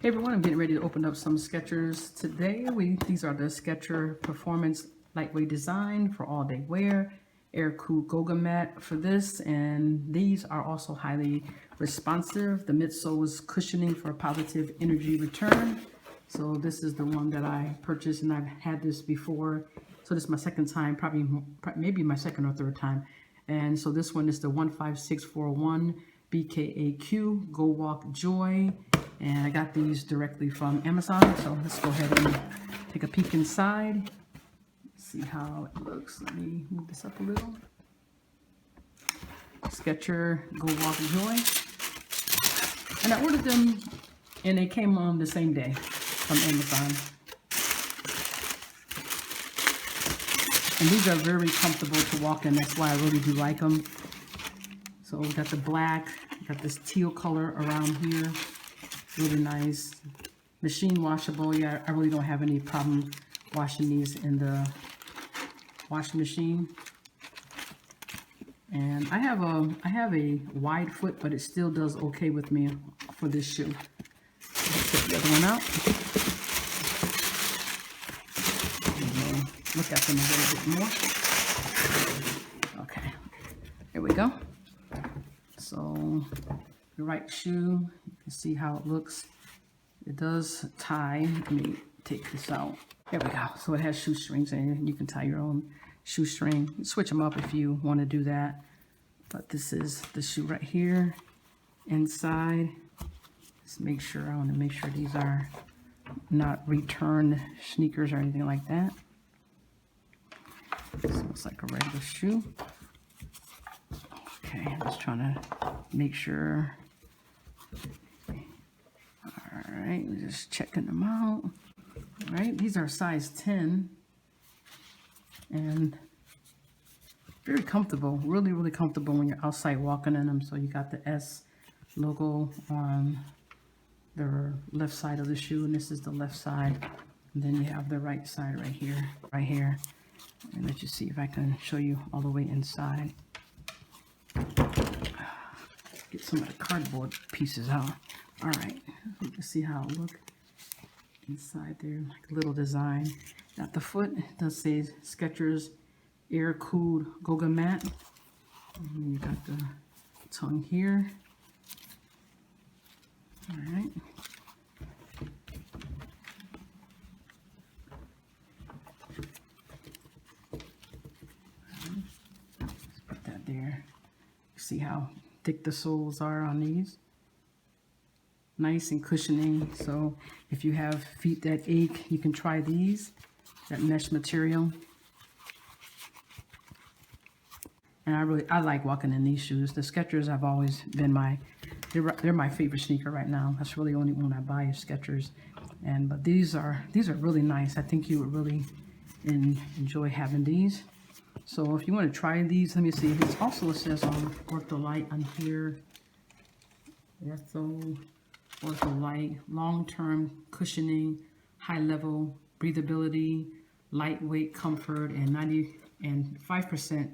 Hey everyone, I'm getting ready to open up some Skechers today. These are the Skechers Performance Lightweight Design for all day wear. Air Cool Goga Mat for this, and these are also highly responsive. The midsole is cushioning for positive energy return. So this is the one that I purchased, and I've had this before. So this is my second time, maybe my second or third time. And so this one is the 15641 BKAQ Go Walk Joy. And I got these directly from Amazon. So let's go ahead and take a peek inside. See how it looks. Let me move this up a little. Skechers Go Walk Joy. And I ordered them and they came on the same day from Amazon. And these are very comfortable to walk in. That's why I really do like them. So we got the black, got this teal color around here. Really nice. Machine washable. Yeah, I really don't have any problem washing these in the washing machine. And I have a wide foot, but it still does okay with me for this shoe. Let's get the other one out. Look at them a little bit more. Okay, here we go. So the right shoe, you can see how it looks. It does tie. Let me take this out. There we go. So it has shoestrings in it. You can tie your own shoestring. Switch them up if you want to do that. But this is the shoe right here. Inside, let's make sure. I want to make sure these are not returned sneakers or anything like that. This looks like a regular shoe. Okay, I'm just trying to make sure. Alright, we're just checking them out. Alright, these are size 10. And very comfortable, really, really comfortable when you're outside walking in them. So you got the S logo on the left side of the shoe, and this is the left side. And then you have the right side right here, And let you see if I can show you all the way inside. Get some of the cardboard pieces out. All right, you can see how it looks inside there, like a little design. At the foot, it does say Skechers Air Cooled Goga Mat. And then you got the tongue here. All right. Let's put that there. See how thick the soles are on these. Nice and cushioning. So if you have feet that ache, you can try these. That mesh material. And I like walking in these shoes. The Skechers have always been they're my favorite sneaker right now. That's really the only one I buy is Skechers. But these are really nice. I think you would really enjoy having these. So if you want to try these, let me see. This also says on Ortholite on here. Ortholite, long-term cushioning, high-level breathability, lightweight comfort, and 5%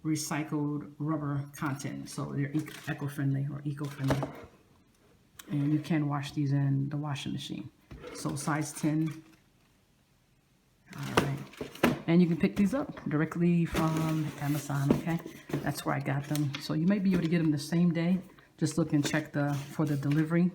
recycled rubber content. So they're eco-friendly. And you can wash these in the washing machine. So size 10. All right. And you can pick these up directly from Amazon, okay? That's where I got them. So you may be able to get them the same day. Just look and check for the delivery.